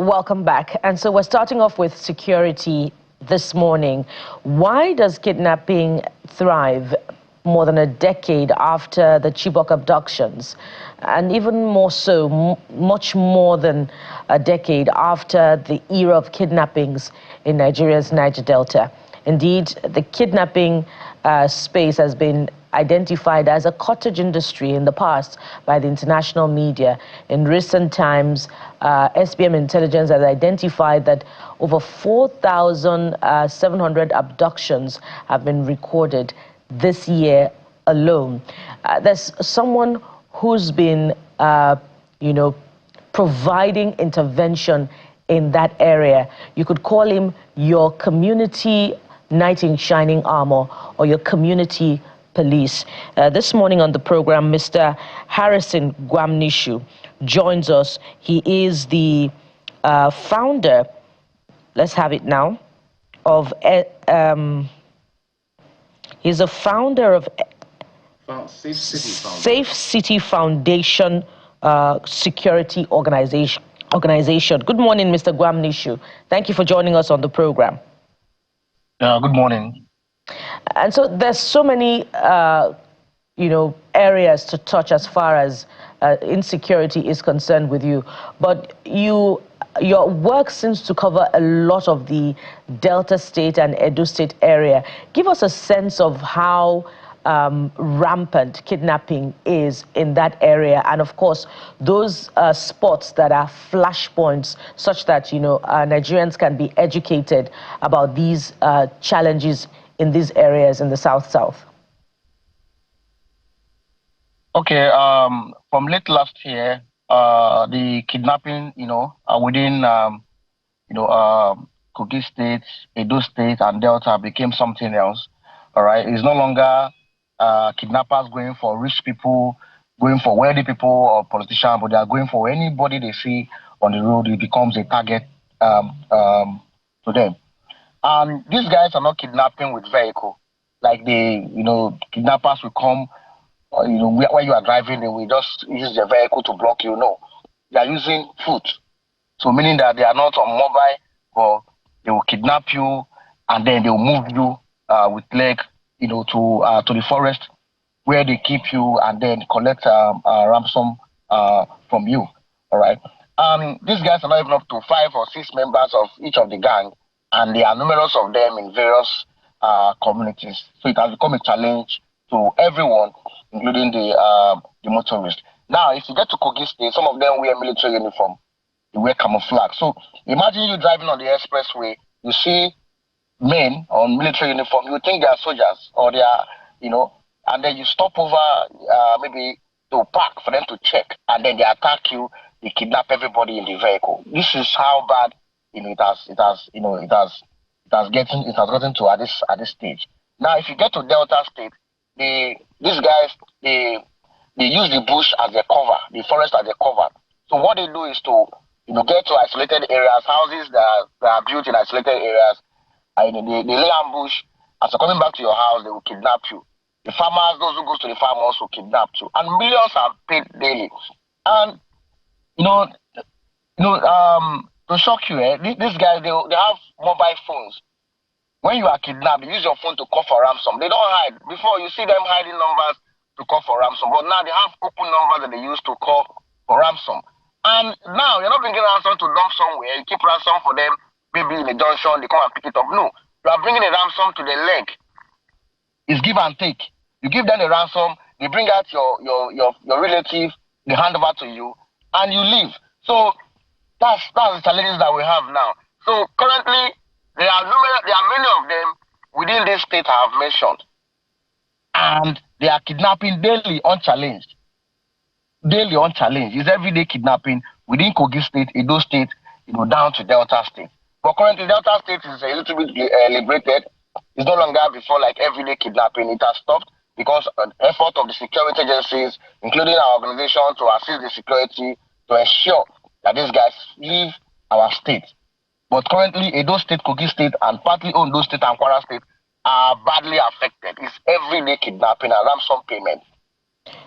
Welcome back. And so we're starting off with security this morning. Why does kidnapping thrive more than a decade after the Chibok abductions? And even more so, much more than a decade after the era of kidnappings in Nigeria's Niger Delta. Indeed, the kidnapping space has been identified as a cottage industry in the past by the international media. In recent times, SBM intelligence has identified that over 4,700 abductions have been recorded this year alone. There's someone who's been, providing intervention in that area. You could call him your community knight in shining armor or your community police. This morning on the program, Mr. Harrison Gwamnishu joins us. He is the founder, let's have it now, of, he's a founder of Safe City Foundation Security Organization. Good morning, Mr. Gwamnishu. Thank you for joining us on the program. Good morning. And so there's so many, areas to touch as far as insecurity is concerned with you. But your work seems to cover a lot of the Delta State and Edo State area. Give us a sense of how rampant kidnapping is in that area, and of course those spots that are flashpoints, such that Nigerians can be educated about these challenges in these areas in the South. Okay, from late last year, the kidnapping, within Kogi State, Edo State, and Delta became something else. All right, it's no longer kidnappers going for rich people, going for wealthy people or politicians, but they are going for anybody they see on the road. It becomes a target to them. And these guys are not kidnapping with vehicle. Like kidnappers will come, where you are driving, they will just use their vehicle to block you. No, they are using foot. So meaning that they are not on mobile, but they will kidnap you and then they will move you with leg, to the forest where they keep you and then collect ransom from you. All right. These guys are not even up to 5 or 6 members of each of the gang, and there are numerous of them in various communities. So it has become a challenge to everyone, including the motorists. Now, if you get to Kogi State, some of them wear military uniform, they wear camouflage. So imagine you driving on the expressway, you see men on military uniform, you think they are soldiers or they are, and then you stop over maybe to park for them to check, and then they attack you, they kidnap everybody in the vehicle. This is how bad it has gotten to at this stage. Now, if you get to Delta State, these guys they use the bush as their cover, the forest as their cover. So what they do is to get to isolated areas, houses that are built in isolated areas, and they lay ambush. As you're coming back to your house, they will kidnap you. The farmers, those who go to the farm, also kidnap you, and millions are paid daily. And to shock you, these guys they have mobile phones. When you are kidnapped, you use your phone to call for ransom. They don't hide. Before, you see them hiding numbers to call for ransom, but now they have open numbers that they use to call for ransom. And now you're not bringing ransom to dump somewhere. You keep ransom for them, maybe in the junction, they come and pick it up. No, you are bringing a ransom to the leg. It's give and take. You give them the ransom, they bring out your relative, they hand over to you, and you leave. So that's the challenges that we have now. So currently, there are many of them within this state I have mentioned, and they are kidnapping daily unchallenged. Daily unchallenged. It's everyday kidnapping within Kogi State, Edo State, down to Delta State. But currently, Delta State is a little bit liberated. It's no longer before like everyday kidnapping. It has stopped because of the effort of the security agencies, including our organization, to assist the security to ensure that these guys leave our state. But currently, Edo State, Kogi State, and partly Ondo State and Kwara State are badly affected. It's everyday kidnapping and ransom payment.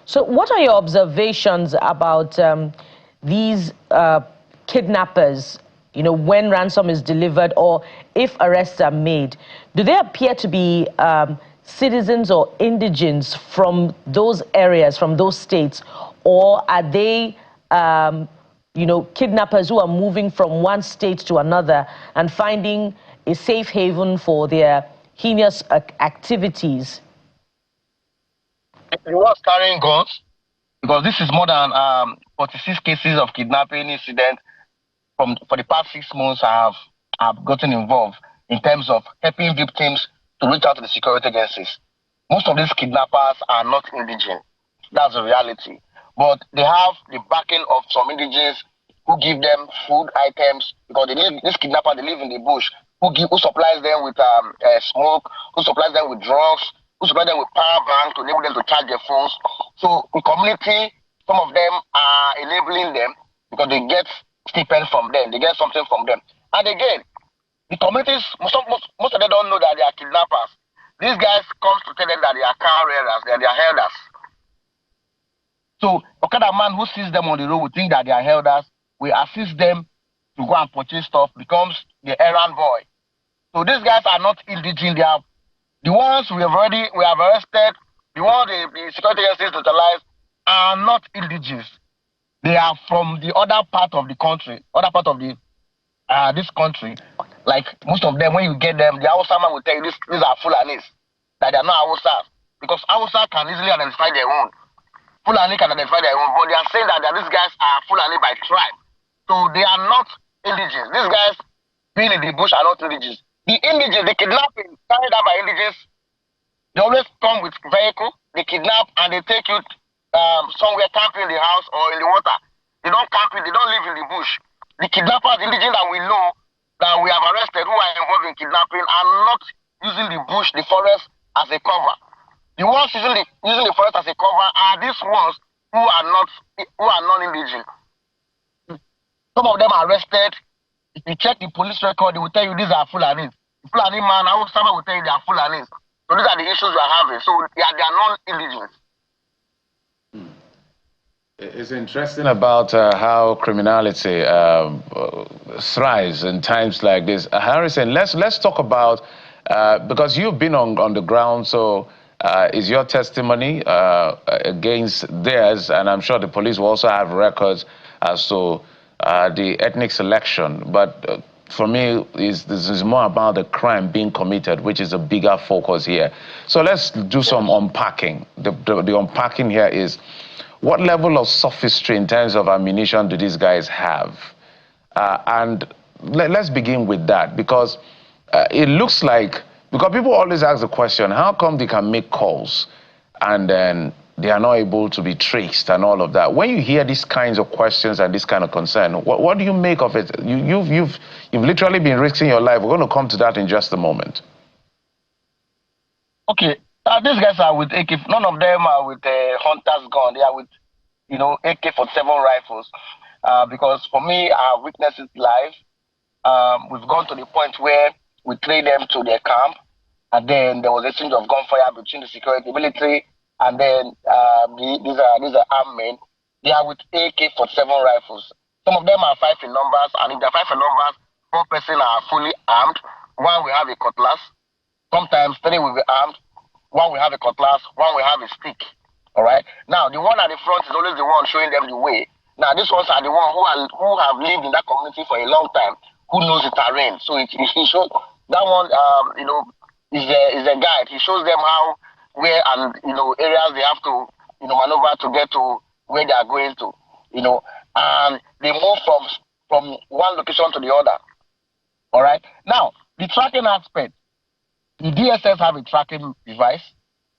So what are your observations about these kidnappers when ransom is delivered or if arrests are made, do they appear to be citizens or indigents from those areas, from those states, or are they, kidnappers who are moving from one state to another and finding a safe haven for their heinous activities? He was carrying guns, because this is more than 46 cases of kidnapping incident for the past 6 months. I've gotten involved in terms of helping victims to reach out to the security agencies. Most of these kidnappers are not indigent. That's the reality. But they have the backing of some indigents who give them food items, because these kidnappers, they live in the bush, who supplies them with smoke, who supplies them with drugs, who supplies them with power bank to enable them to charge their phones. So the community, some of them are enabling them because they get stipend from them, they get something from them. And again, the communities, most of them don't know that they are kidnappers. These guys come to tell them that they are car bearers, they are elders. So what kind of man who sees them on the road will think that they are elders, we assist them to go and purchase stuff, becomes the errand boy. So these guys are not indigent. They are the ones we have arrested, the ones the security agencies neutralized are not indigents. They are from the other part of the country, this country. Like most of them, when you get them, the Hausa man will tell you these are Fulanis, that they are not Hausa, because Hausa can easily identify their own. Fulani can identify their own, but they are saying that these guys are Fulani by tribe. So they are not indigenous. These guys being in the bush are not indigenous. The indigenous, the kidnapping carried out by indigenous, they always come with vehicle, they kidnap and they take you somewhere, camping in the house or in the water. They don't camp it, they don't live in the bush. The kidnappers, indigenous that we know, that we have arrested who are involved in kidnapping, are not using the bush, the forest as a cover. The ones using the forest as a cover are these ones who are non-indigenous. Some of them are arrested. If you check the police record, they will tell you these are Fulanis. The Fulani man, someone will tell you they are Fulanis. So these are the issues we are having. So they are non-indigenous. It's interesting about how criminality thrives in times like this. Harrison, let's talk about, because you've been on the ground, so is your testimony against theirs, and I'm sure the police will also have records as to the ethnic selection, but for me, this is more about the crime being committed, which is a bigger focus here. So let's do some unpacking. The unpacking here is, what level of sophistry in terms of ammunition do these guys have? And let's begin with that, because it looks like, because people always ask the question, how come they can make calls and then they are not able to be traced and all of that? When you hear these kinds of questions and this kind of concern, what do you make of it? You've literally been risking your life. We're going to come to that in just a moment. Okay. These guys are with AK. None of them are with hunter's gun. They are with, AK-47 rifles. Because for me, I've witnessed it live. We've gone to the point where we train them to their camp, and then there was a exchange of gunfire between the security military, and then these are armed men. They are with AK-47 rifles. Some of them are 5 in numbers, and if they're 5 in numbers, 4 persons are fully armed. 1 will have a cutlass. Sometimes 3 will be armed. 1 will have a cutlass, 1 will have a stick. All right. Now, the one at the front is always the one showing them the way. Now, these ones are the ones who have lived in that community for a long time, who knows the terrain. So he shows that one. Is a guide. He shows them how, where, and areas they have to maneuver to get to where they are going to. And they move from one location to the other. All right. Now, the tracking aspect. The DSS have a tracking device.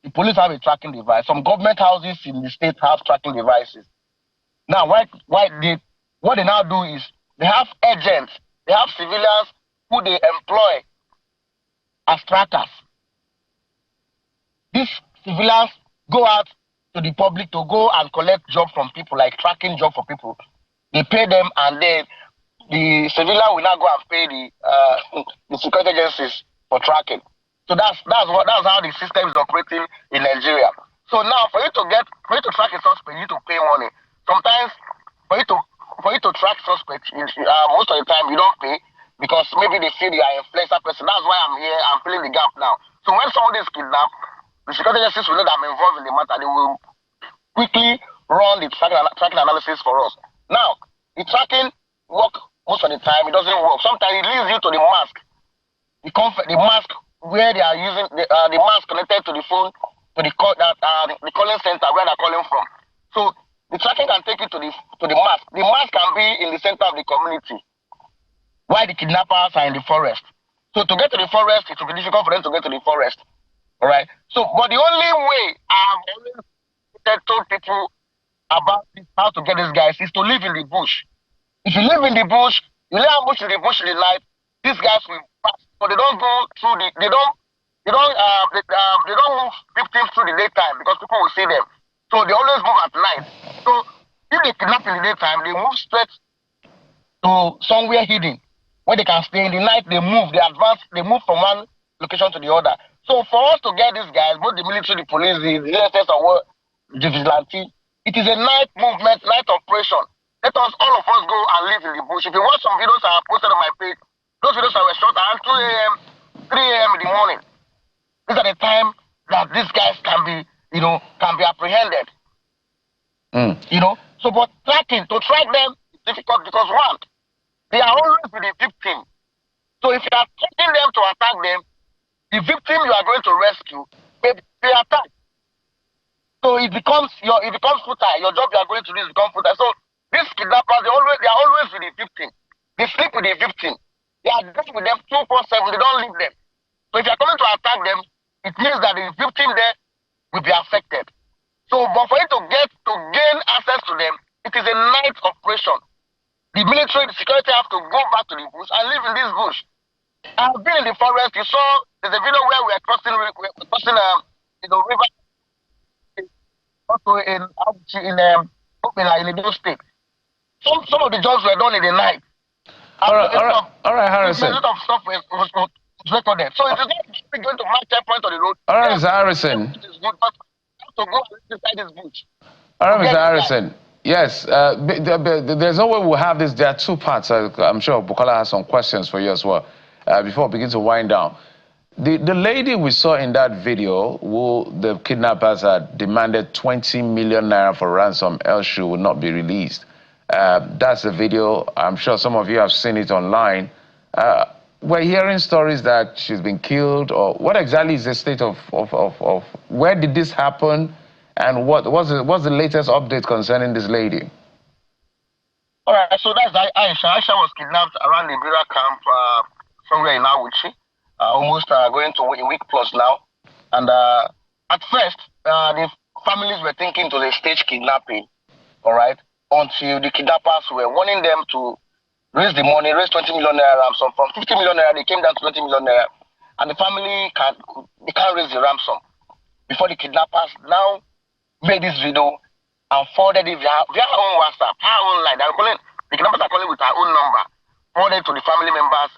The police have a tracking device. Some government houses in the state have tracking devices. Now, what they now do is they have agents, they have civilians who they employ as trackers. These civilians go out to the public to go and collect jobs from people, like tracking job for people. They pay them, and then the civilian will now go and pay the security agencies for tracking. So that's how the system is operating in Nigeria. So now for you to track a suspect, you need to pay money. Sometimes for you to for you to track suspects, most of the time you don't pay because maybe they feel you are an influencer person. That's why I'm here. I'm filling the gap now. So when somebody is kidnapped, the security agencies will know that I'm involved in the matter. They will quickly run the tracking analysis for us. Now, the tracking work most of the time. It doesn't work. Sometimes it leads you to the mask. The mask where they are using the mask connected to the phone to the calling center where they're calling from. So the tracking can take you to the mask. The mask can be in the center of the community, while the kidnappers are in the forest. So to get to the forest, it will be difficult for them to get to the forest. All right. So, but the only way I've always told people about this, how to get these guys is to live in the bush. If you live in the bush, you lay ambush in the bush in the night, these guys will pass. But they don't go through they don't move victims through the daytime because people will see them. So they always move at night. So if they kidnap in the daytime, they move straight to somewhere hidden where they can stay. In the night, they move, they advance, they move from one location to the other. So for us to get these guys, both the military, the police, the DSS or the vigilante, it is a night movement, night operation. Let us, all of us, go and live in the bush. If you watch some videos I have posted on my page, those videos I were shot around 2 a.m., 3 a.m. in the morning. These are the time that these guys can be apprehended. So, but to track them is difficult because one, they are always with the victim. So if you are taking them to attack them, the victim you are going to rescue may be attacked. So it becomes futile. Your job you are going to do becomes futile. So these kidnappers, they are always with the victim. They sleep with the victim. They are dealing with them 24/7. They don't leave them. So if you are coming to attack them, it means that the victim there will be affected. So, but for you to gain access to them, it is a night operation. The military, the security have to go back to the bush and live in this bush. I've been in the forest. You saw there's a video where we are crossing river, also in those states. Some of the jobs were done in the night. All right, Harrison. A lot of stuff was recorded. So it is not going to mark checkpoint on the road. All right, Mr. Harrison. It is good, but to go inside this bush. All right, Mr. Harrison. Yes, there's no way we'll have this. There are two parts. I'm sure Bukola has some questions for you as well. Before we begin to wind down, the lady we saw in that video, who the kidnappers had demanded 20 million naira for ransom, else she would not be released. That's the video. I'm sure some of you have seen it online. We're hearing stories that she's been killed, or what exactly is the state of where did this happen, and what's the latest update concerning this lady? All right, so that's Aisha. Aisha was kidnapped around the Bira camp somewhere in Awuchi, almost going to a week plus now. And at first, the families were thinking to the stage kidnapping, all right, until the kidnappers were warning them to raise the money, raise 20 million naira ransom. From 50 million naira, they came down to 20 million naira. And the family can't raise the ransom before the kidnappers now made this video and forwarded it via her own WhatsApp, her own line. The kidnappers are calling with her own number, forwarded to the family members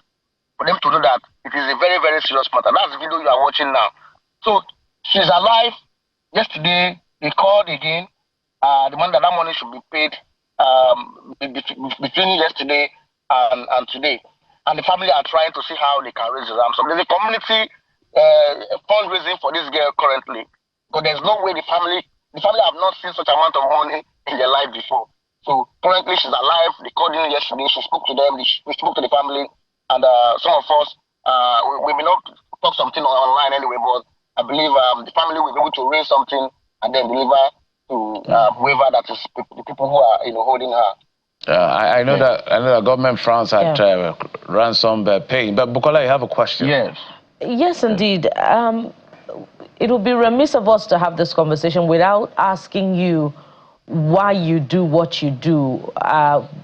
for them to know that it is a very, very serious matter. That's the video you are watching now. So she's alive. Yesterday, they called again. The money that money should be paid between yesterday and today. And the family are trying to see how they can raise the ransom. There's a community fundraising for this girl currently. But there's no way the family have not seen such amount of money in their life before. So currently she's alive. They called in yesterday. She spoke to them. We spoke to the family. And some of us, we may not talk something online anyway, but I believe the family will be able to raise something and then deliver to whoever that is the people who are holding her. I know that government frowns at ransom paying, but Bukola, you have a question. Yes, indeed. It would be remiss of us to have this conversation without asking you why you do what you do.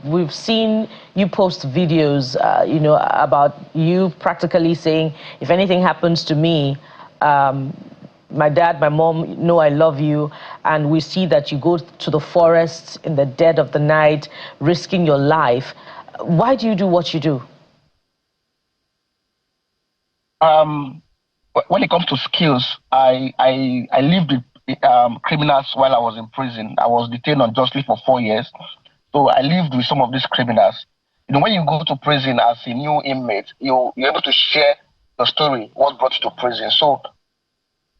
We've seen you post videos, about you practically saying, if anything happens to me, my dad, my mom know I love you. And we see that you go to the forests in the dead of the night, risking your life. Why do you do what you do? When it comes to skills, I lived with criminals while I was in prison. I was detained unjustly for 4 years. So I lived with some of these criminals. You know, when you go to prison as a new inmate, you're able to share your story, what brought you to prison. So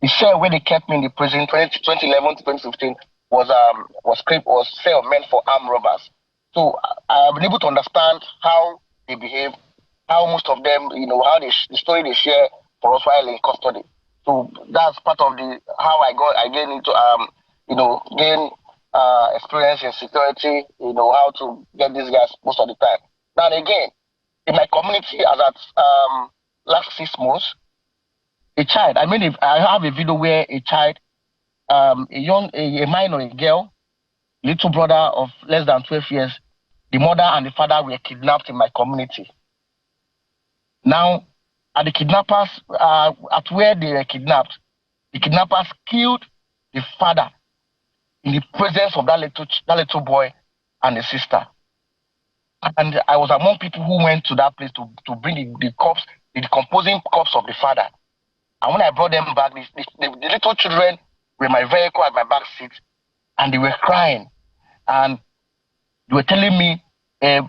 the cell where they kept me in the prison 2011 to 2015 was cell meant for armed robbers. So I've been able to understand how they behave, how most of them, you know, how the story they share for us while in custody. So that's part of the how I gain into gain experience in security. You know how to get these guys most of the time. Now and again, in my community, as at last 6 months, a child. I mean, if I have a video where a child, a minor, a girl, little brother of less than 12 years, the mother and the father were kidnapped in my community. Now, at the kidnappers, at where they were kidnapped, the kidnappers killed the father in the presence of that little boy and the sister. And I was among people who went to that place to bring the corpse, the decomposing corpse of the father. And when I brought them back, the little children were in my vehicle at my back seat, and they were crying. And they were telling me,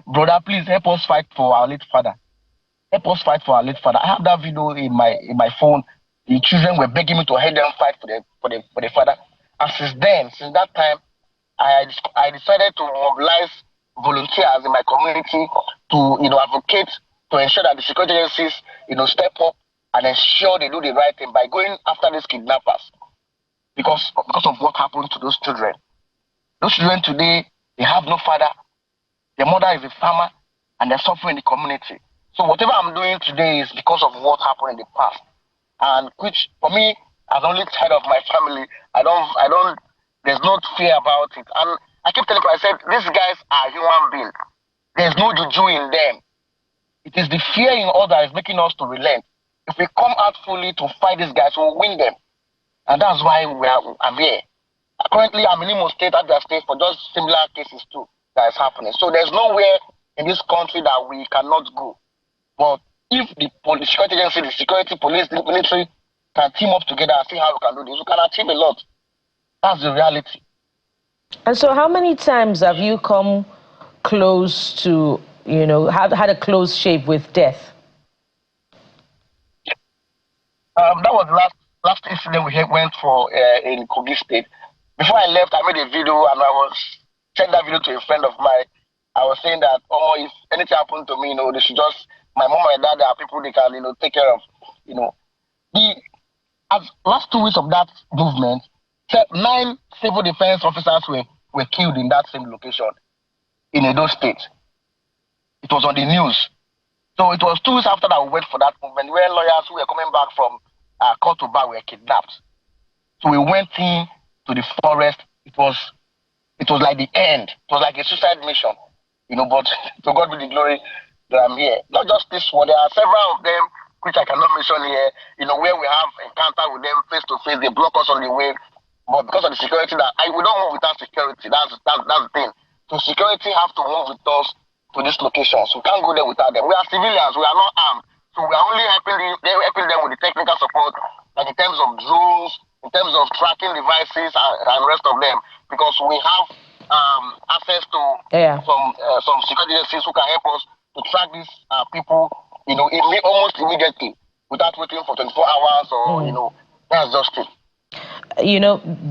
brother, please help us fight for our late father. Help us fight for our late father. I have that video in my phone. The children were begging me to help them fight for the father. And since that time, I decided to mobilize volunteers in my community to advocate to ensure that the security agencies step up and ensure they do the right thing by going after these kidnappers because of what happened to those children. Those children today, they have no father. Their mother is a farmer, and they're suffering in the community. So whatever I'm doing today is because of what happened in the past, and which for me, as only child of my family, there's no fear about it. And I keep telling people, I said, these guys are human beings. There's no juju in them. It is the fear in us that is making us to relent. If we come out fully to fight these guys, we'll win them. And that's why I'm here. Currently, I'm in Imo State, Abia State, for just similar cases too that is happening. So there's nowhere in this country that we cannot go. But if the security agency, the security police, the military can team up together and see how we can do this, we can achieve a lot. That's the reality. And so how many times have you come close to, had a close shave with death? That was the last incident we went for in Kogi State. Before I left, I made a video and I was sent that video to a friend of mine. I was saying that, if anything happened to me, they should just, my mom and dad, there are people they can, take care of, As last 2 weeks of that movement, 9 civil defense officers were killed in that same location in Edo State. It was on the news. So it was 2 weeks after that we went for that movement where lawyers who were coming back from court to bar were kidnapped. So we went in to the forest. It was like the end. It was like a suicide mission, but to God be the glory that I'm here. Not just this one, there are several of them which I cannot mention here, where we have encounter with them face to face, they block us on the way. But because of the security we don't move without security. That's the thing. So security have to move with us to these locations. We can't go there without them. We are civilians, we are not armed. So we are only helping them with the technical support, like in terms of drones, in terms of tracking devices and rest of them. Because we have access to some security agencies who can help us to track these people, almost immediately without waiting for 24 hours or, that's just it.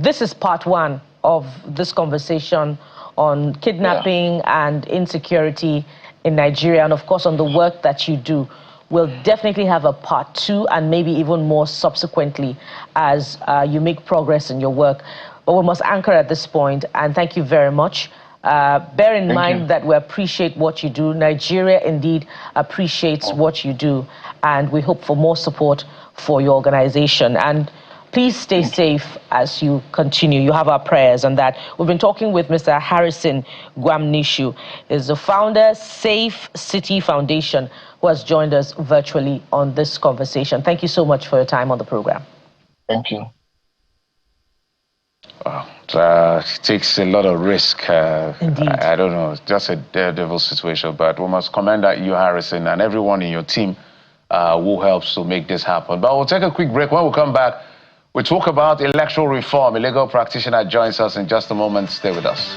This is part one of this conversation on kidnapping and insecurity in Nigeria, and of course on the work that you do. We'll definitely have a part 2 and maybe even more subsequently as you make progress in your work. But we must anchor at this point, and thank you very much. Bear in mind that we appreciate what you do. Nigeria indeed appreciates what you do, and we hope for more support for your organization. And please stay safe as you continue. You have our prayers on that. We've been talking with Mr. Harrison Gwamnishu. He's the founder, Safe City Foundation, who has joined us virtually on this conversation. Thank you so much for your time on the program. Thank you. It takes a lot of risk. Indeed. I don't know, just a daredevil situation, but we must commend you, Harrison, and everyone in your team who helps to make this happen. But we'll take a quick break. When we come back, we talk about electoral reform. A legal practitioner joins us in just a moment. Stay with us.